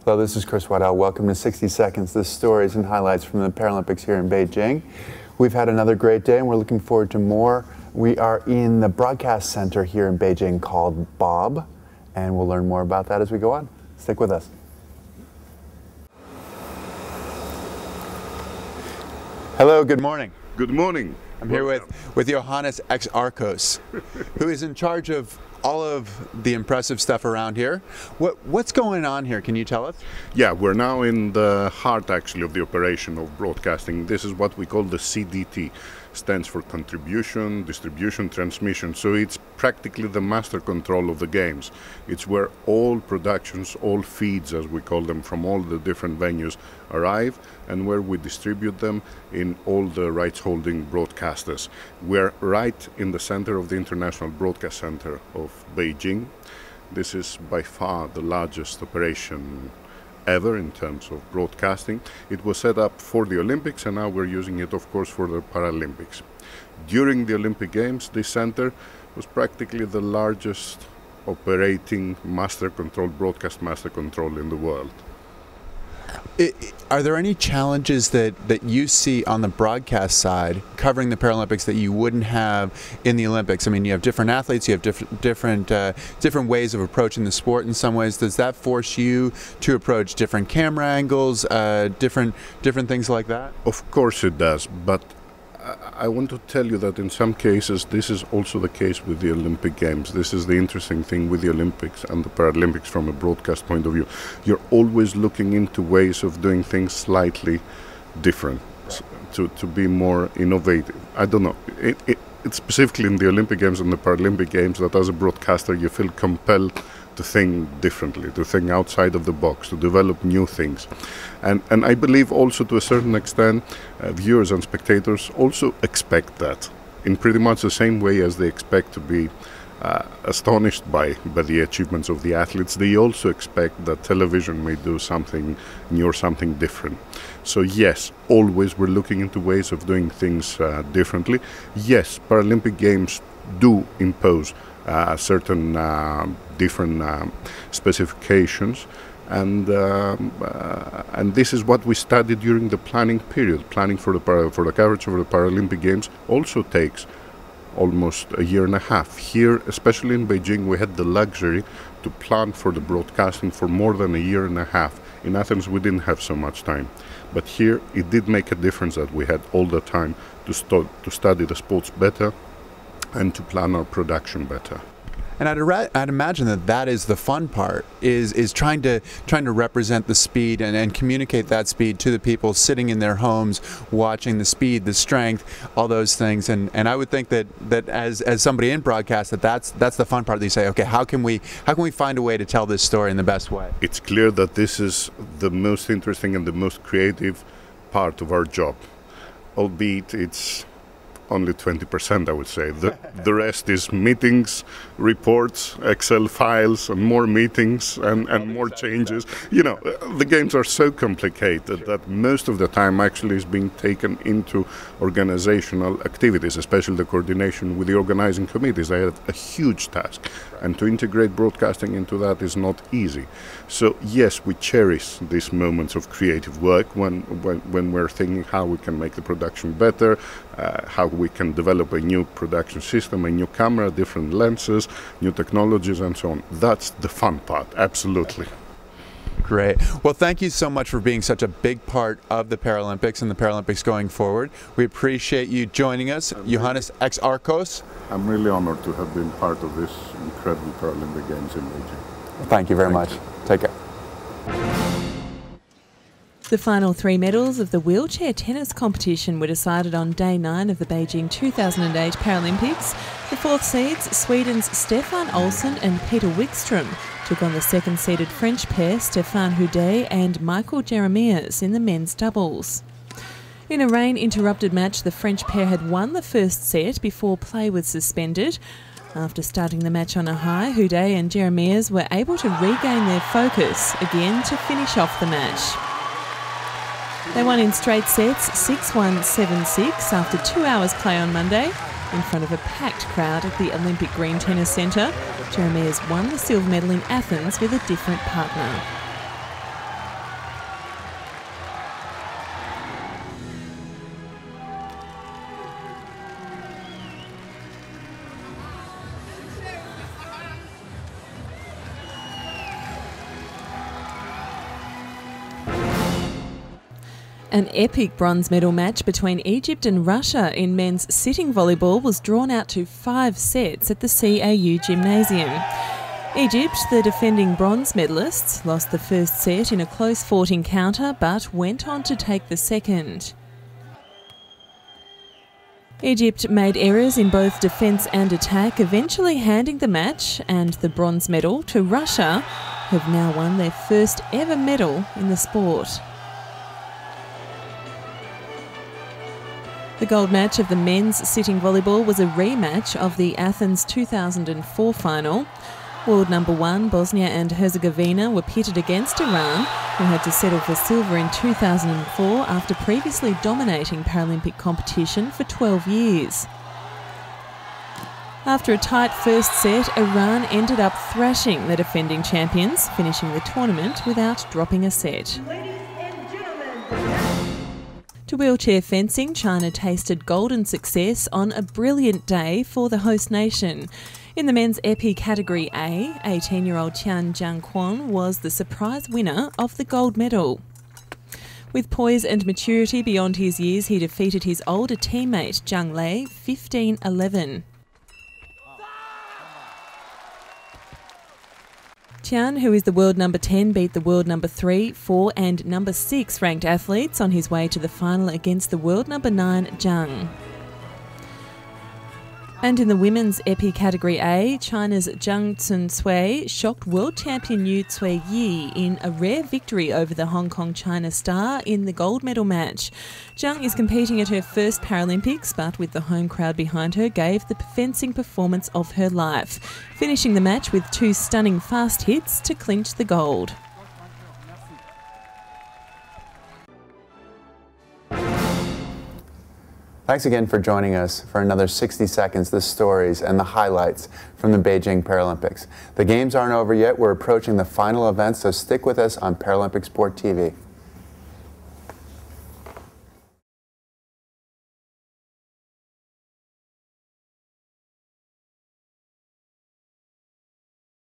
Hello, this is Chris Waddell. Welcome to 60 Seconds, the stories and highlights from the Paralympics here in Beijing. We've had another great day and we're looking forward to more. We are in the broadcast center here in Beijing called Bob, and we'll learn more about that as we go on. Stick with us. Hello, good morning. Good morning. I'm here with Johannes X. Arcos, who is in charge of all of the impressive stuff around here. What's going on here? Can you tell us? Yeah, we're now in the heart actually of the operation of broadcasting. This is what we call the CDT. Stands for contribution, distribution, transmission. So it's practically the master control of the games. It's where all productions, all feeds as we call them, from all the different venues arrive, and where we distribute them in all the rights holding broadcasters. We're right in the center of the International Broadcast Center of Beijing. This is by far the largest operation ever in terms of broadcasting. It was set up for the Olympics, and now we're using it, of course, for the Paralympics. During the Olympic Games, this center was practically the largest operating broadcast master control in the world. Are there any challenges that you see on the broadcast side covering the Paralympics that you wouldn't have in the Olympics? I mean, you have different athletes, you have different ways of approaching the sport in some ways. Does that force you to approach different camera angles, different things like that? Of course it does, but I want to tell you that in some cases this is also the case with the Olympic Games. This is the interesting thing with the Olympics and the Paralympics from a broadcast point of view. You're always looking into ways of doing things slightly different, to be more innovative. I don't know. It's specifically in the Olympic Games and the Paralympic Games that as a broadcaster you feel compelled to think differently, to think outside of the box, to develop new things. And I believe also to a certain extent viewers and spectators also expect that in pretty much the same way as they expect to be astonished by the achievements of the athletes. They also expect that television may do something new or something different. So yes, always we're looking into ways of doing things differently. Yes, Paralympic Games do impose certain different specifications, and this is what we studied during the planning period. Planning for the coverage of the Paralympic Games also takes almost a year and a half. Here, especially in Beijing, we had the luxury to plan for the broadcasting for more than a year and a half. In Athens, we didn't have so much time. But here, it did make a difference that we had all the time to study the sports better and to plan our production better. And I'd imagine that is the fun part, is trying to represent the speed and communicate that speed to the people sitting in their homes, watching the speed, the strength, all those things. And I would think that as somebody in broadcast, that's the fun part. That you say, okay, how can we find a way to tell this story in the best way? It's clear that this is the most interesting and the most creative part of our job, albeit it's only 20%, I would say. The rest is meetings, reports, Excel files, and more meetings and more changes. You know, the games are so complicated that most of the time actually is being taken into organizational activities, especially the coordination with the organizing committees. They have a huge task, and to integrate broadcasting into that is not easy. So yes, we cherish these moments of creative work when we're thinking how we can make the production better, how we can develop a new production system, a new camera, different lenses, new technologies, and so on. That's the fun part, absolutely. Great. Well, thank you so much for being such a big part of the Paralympics and the Paralympics going forward. We appreciate you joining us. Johannes X. Arcos. I'm really honored to have been part of this incredible Paralympic Games in Beijing. Thank you very much. Take care. The final 3 medals of the wheelchair tennis competition were decided on day 9 of the Beijing 2008 Paralympics. The 4th seeds, Sweden's Stefan Olsson and Peter Wikström, took on the 2nd-seeded French pair Stéphane Houdet and Michael Jeremias in the men's doubles. In a rain-interrupted match, the French pair had won the first set before play was suspended. After starting the match on a high, Houdet and Jeremias were able to regain their focus again to finish off the match. They won in straight sets, 6-1, 7-6, after 2 hours play on Monday, in front of a packed crowd at the Olympic Green Tennis Centre. Jeremias won the silver medal in Athens with a different partner. An epic bronze medal match between Egypt and Russia in men's sitting volleyball was drawn out to 5 sets at the CAU Gymnasium. Egypt, the defending bronze medalists, lost the first set in a close-fought encounter but went on to take the second. Egypt made errors in both defence and attack, eventually handing the match and the bronze medal to Russia, who have now won their first ever medal in the sport. The gold match of the men's sitting volleyball was a rematch of the Athens 2004 final. World number 1 Bosnia and Herzegovina were pitted against Iran, who had to settle for silver in 2004 after previously dominating Paralympic competition for 12 years. After a tight first set, Iran ended up thrashing the defending champions, finishing the tournament without dropping a set. To wheelchair fencing, China tasted golden success on a brilliant day for the host nation. In the men's épée category A, 18-year-old Tian Jiangquan was the surprise winner of the gold medal. With poise and maturity beyond his years, he defeated his older teammate Zhang Lei 15-11. Tian, who is the world number 10, beat the world number 3, 4 and number 6 ranked athletes on his way to the final against the world number 9, Zhang. And in the women's épée category A, China's Zhang Tsun-Sui shocked world champion Yu Cui-yi in a rare victory over the Hong Kong China star in the gold medal match. Zhang is competing at her first Paralympics, but with the home crowd behind her, gave the fencing performance of her life, finishing the match with 2 stunning fast hits to clinch the gold. Thanks again for joining us for another 60 seconds, the stories and the highlights from the Beijing Paralympics. The games aren't over yet. We're approaching the final event, so stick with us on Paralympic Sport TV.